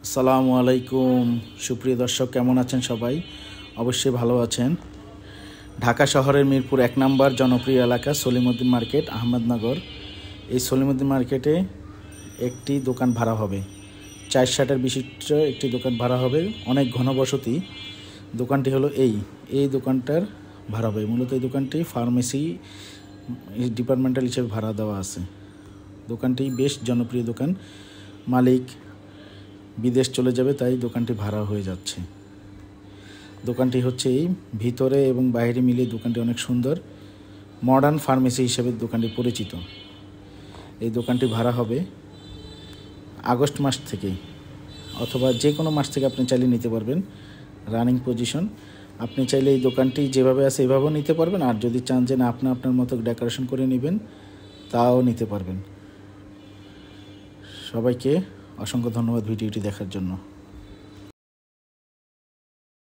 আসসালামু আলাইকুম সুপ্রিয় দর্শক, কেমন আছেন সবাই? অবশ্যই ভালো আছেন। ঢাকা শহরের মিরপুর 1 নম্বর জনপ্রিয় এলাকা সলিমউদ্দিন মার্কেট, আহমেদনগর। এই সলিমউদ্দিন মার্কেটে একটি দোকান ভাড়া হবে, 4 শাটার বিশিষ্ট একটি দোকান ভাড়া হবে। অনেক ঘনবসতি। দোকানটি হলো এই দোকানটার ভাড়া হবে। মূলত এই দোকানটি ফার্মেসি ডিপার্টমেন্টাল হিসেবে ভাড়া দেওয়া আছে। দোকানটি বেশ জনপ্রিয় দোকান। মালিক বিদেশ চলে যাবে, তাই দোকানটি ভাড়া হয়ে যাচ্ছে। দোকানটি হচ্ছে ভিতরে এবং বাইরে মিলিয়ে দোকানটি অনেক সুন্দর, মডার্ন ফার্মেসি হিসেবে দোকানটি পরিচিত। এই দোকানটি ভাড়া হবে আগস্ট মাস থেকে, অথবা যে কোনো মাস থেকে আপনি চাইলে নিতে পারবেন। Running position. আপনি চাইলে এই দোকানটি যেভাবে আছে এভাবেও নিতে পারবেন, আর যদি চান যে না আপনি আপনার মতো ডেকোরেশন করে নেবেন তাও নিতে পারবেন। সবাইকে অসংখ্য ধন্যবাদ ভিডিওটি দেখার জন্য।